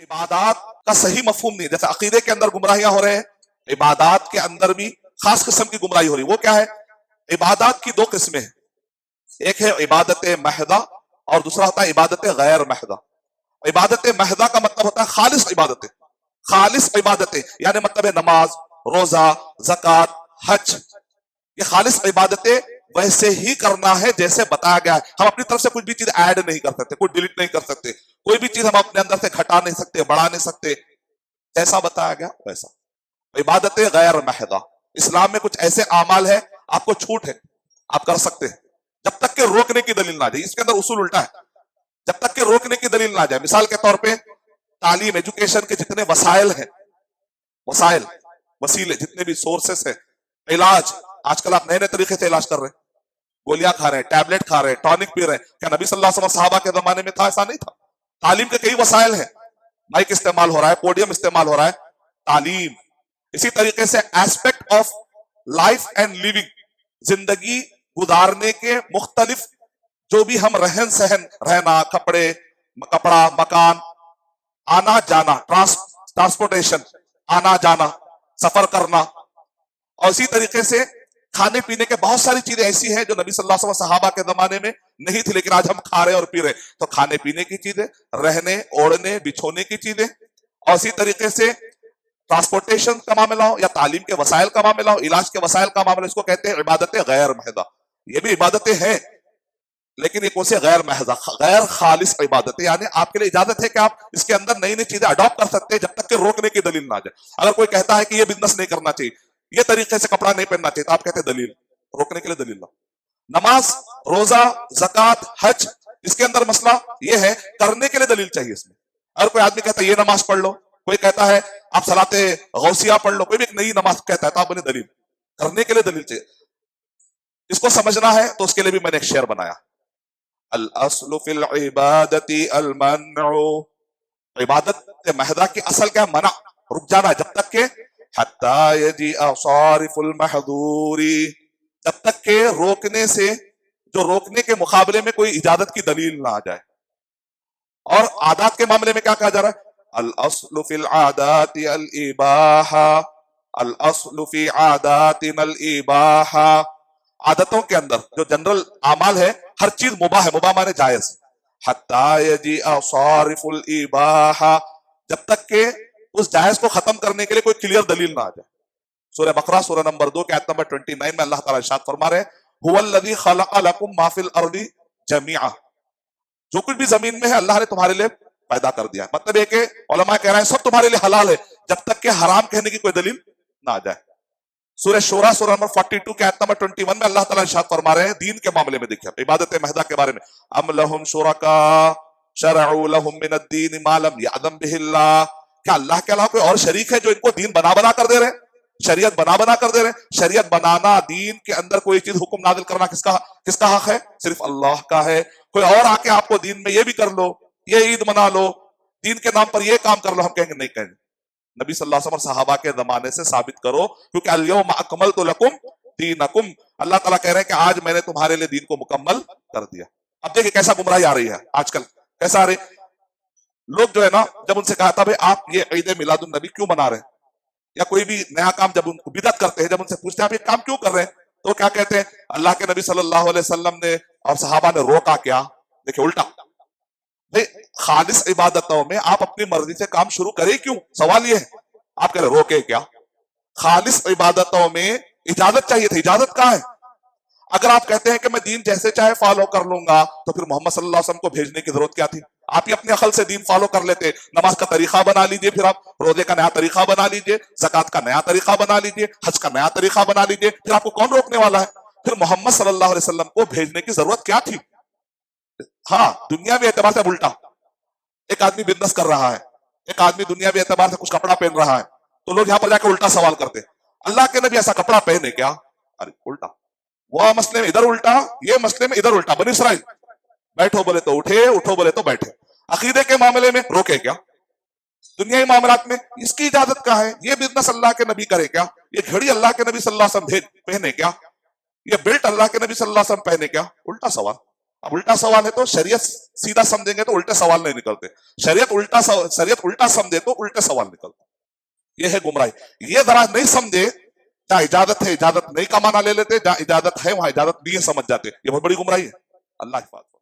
इबादत का सही मफहूम नहीं, जैसे अकीदे के अंदर गुमराहियां हो रहे हैं, इबादत के अंदर भी खास किस्म की गुमराही हो रही है। वो क्या है? इबादत की दो किस्में हैं, एक है इबादत महदा और दूसरा होता है इबादत गैर महदा। इबादत महदा का मतलब होता है खालिस इबादतें, खालिस इबादतें यानी मतलब है नमाज, रोजा, ज़कात, हज। ये खालिस इबादतें वैसे ही करना है जैसे बताया गया है। हम अपनी तरफ से कुछ भी चीज ऐड नहीं कर सकते, कुछ डिलीट नहीं कर सकते, कोई भी चीज हम अपने अंदर से घटा नहीं सकते, बढ़ा नहीं सकते, जैसा बताया गया वैसा। इबादत गैर महदा, इस्लाम में कुछ ऐसे आमाल है आपको छूट है, आप कर सकते हैं जब तक के रोकने की दलील ना जाए। इसके अंदर उसूल उल्टा है, जब तक के रोकने की दलील ना जाए। मिसाल के तौर पे तालीम, एजुकेशन के जितने वसाइल हैं, वसाइल वसीले जितने भी सोर्सेस है, इलाज, आजकल आप नए नए तरीके से इलाज कर रहे हैं, गोलियां खा रहे हैं, टैबलेट खा रहे हैं, टॉनिक पी रहे हैं। क्या नबी सल्लल्लाहु अलैहि वसल्लम सहाबा के जमाने में था? ऐसा नहीं था। तालीम के कई वसाइल हैं, माइक इस्तेमाल हो रहा है, पोडियम इस्तेमाल हो रहा है, तालीम। इसी तरीके से aspect of life and living, जिंदगी गुजारने के मुख्तलिफ जो भी हम रहन सहन, रहना, कपड़ा, मकान, आना जाना, ट्रांसपोर्टेशन, आना जाना, सफर करना, और इसी तरीके से खाने पीने के बहुत सारी चीजें ऐसी हैं जो नबी सल्लल्लाहु अलैहि वसल्लम सहाबा के जमाने में नहीं थी, लेकिन आज हम खा रहे और पी रहे। तो खाने पीने की चीजें, रहने ओढ़ने बिछोने की चीजें, और इसी तरीके से ट्रांसपोर्टेशन का मामला हो या तालीम के वसाइल का मामला हो, इलाज के वसाइल का मामला, इसको कहते हैं इबादत गैर महदा। ये भी इबादतें हैं, लेकिन ये कौन से गैर महदा, गैर खालिस इबादतें, यानी आपके लिए इजाजत है कि आप इसके अंदर नई नई चीजें अडॉप्ट कर सकते हैं जब तक कि रोकने की दलील ना जाए। अगर कोई कहता है कि ये बिजनेस नहीं करना चाहिए, ये तरीके से कपड़ा नहीं पहनना चाहिए, तो आप कहते हैं दलील, रोकने के लिए दलील ला। नमाज, रोजा, ज़कात, हज, इसके अंदर मसला ये है करने के लिए दलील चाहिए इसमें। अगर कोई आदमी कहता है ये नमाज पढ़ लो, कोई कहता है आप सलाते गौसिया पढ़ लो, कोई भी एक नई नमाज कहता है, तो आप बोले दलील, करने के लिए दलील चाहिए। इसको समझना है तो उसके लिए भी मैंने एक शेर बनाया, अल अस्लु फिल इबादती अल मन्उ, इबादत महदा की असल क्या है? मना, रुक जाना, जब तक के हत्ता यजी सारिफुल महदूरी, जब तक के रोकने से, जो रोकने के मुकाबले में कोई इजाजत की दलील ना आ जाए। और आदात के मामले में क्या कहा जा रहा है? अल अस्लु फिल आदाति अल इबाहा, अल अस्लु फी आदातिन अल इबाहा, आदतों के अंदर जो जनरल आमाल है हर चीज मुबाह है, मुबाह माने जायज। हत्ता यजी सारिफुल इबाहा, जब तक के उस जायज को खत्म करने के लिए कोई क्लियर दलील ना आ जाए। सूरह बकरा सूरह नंबर 2 के आयत नंबर 29 में अल्लाह ताला इरशाद फरमा रहे हैं, हुवल्लज़ी खलक़ लकुम मा फिल अर्दी जमीआ, जो कुछ भी जमीन में है अल्लाह ने तुम्हारे लिए पैदा कर दिया। मतलब ये कि उलमा कह रहे हैं सब तुम्हारे लिए हलाल है जब तक के हराम कहने की कोई दलील ना आ जाए। सूरह शूरा सूरह नंबर 42 के आयत नंबर 21 में अल्लाह ताला इरशाद फरमा रहे हैं दीन के मामले में, देखिए इबादत महदा के बारे में, अम लहुम शुरका शरअू लहुम मिन अद-दीन मा लम यअज़म बिहिल्लाह, क्या अल्लाह के अलावा कोई और शरीक है जो इनको दीन बना बना कर दे रहे हैं, शरीयत बना बना कर दे रहे हैं? शरीयत बनाना, दीन के अंदर कोई चीज हुक्म नाजिल करना किसका किसका हक है? सिर्फ अल्लाह का है। कोई और आके आपको दीन में ये भी कर लो, ये ईद मना लो, दीन के नाम पर ये काम कर लो, हम कहेंगे नहीं कहेंगे। नबी सल्लल्लाहु अलैहि वसल्लम सहाबा के जमाने से साबित करो, क्योंकि अल-यौम अकमलतु लकुम दीनकुम, अल्लाह ताला कह रहे हैं कि आज मैंने तुम्हारे लिए दीन को मुकम्मल कर दिया। अब देखिए कैसा गुमराही आ रही है आजकल, कैसा आ रही, लोग जो है ना, जब उनसे कहा था भाई आप ये ईद मिलादुन नबी क्यों मना रहे हैं, या कोई भी नया काम जब उनको बिदअत करते हैं, जब उनसे पूछते हैं आप ये काम क्यों कर रहे हैं, तो क्या कहते हैं? अल्लाह के नबी सल्लल्लाहु अलैहि वसल्लम ने और सहाबा ने रोका क्या? देखिए उल्टा। भाई खालिस इबादतों में आप अपनी मर्जी से काम शुरू करें क्यों? सवाल ये है। आप कह रहे रोके क्या? खालिस इबादतों में इजाजत चाहिए थी, इजाजत कहाँ है? अगर आप कहते हैं कि मैं दीन जैसे चाहे फॉलो कर लूंगा, तो फिर मोहम्मद सल्लल्लाहु अलैहि वसल्लम को भेजने की जरूरत क्या थी? आप ही अपने अकल से दीन फॉलो कर लेते, नमाज का तरीका बना लीजिए, फिर आप रोजे का नया तरीका बना लीजिए, ज़कात का नया तरीका बना लीजिए, हज का नया तरीका बना लीजिए, फिर आपको कौन रोकने वाला है? फिर मोहम्मद सल्लल्लाहु अलैहि वसल्लम को भेजने की जरूरत क्या थी? हाँ, दुनियावी एतबार से उल्टा, एक आदमी बिजनेस कर रहा है, एक आदमी दुनियावी एतबार से कुछ कपड़ा पहन रहा है, तो लोग यहाँ पर जाकर उल्टा सवाल करते, अल्लाह के नबी ऐसा कपड़ा पहने क्या? अरे उल्टा, वह मसले में इधर उल्टा, ये मसले में इधर उल्टा। बनी इसराइल, बैठो बोले तो उठे, उठो बोले तो बैठे। अकीदे के मामले में रोके क्या? दुनियाई मामलात में इसकी इजाजत कहाँ है? ये बिजनेस अल्लाह के नबी करे क्या? ये घड़ी अल्लाह के नबी सल्लल्लाहु अलैहि वसल्लम पहने क्या? ये बेल्ट अल्लाह के नबी सल्लल्लाहु अलैहि वसल्लम पहने क्या? उल्टा सवाल। اب الٹا سوال ہے تو شریعت سیدھا سمجھیں گے تو الٹے سوال نہیں نکلتے، شریعت الٹا سمجھے تو الٹے سوال نکلتے، یہ ہے گمراہی۔ یہ ذرا نہیں سمجھے، جہاں اجازت ہے اجازت نہیں کا معنی لے لیتے، جہاں اجازت ہے وہاں اجازت نہیں ہے سمجھ جاتے، یہ بہت بڑی گمراہی ہے۔ اللہ حفاظ۔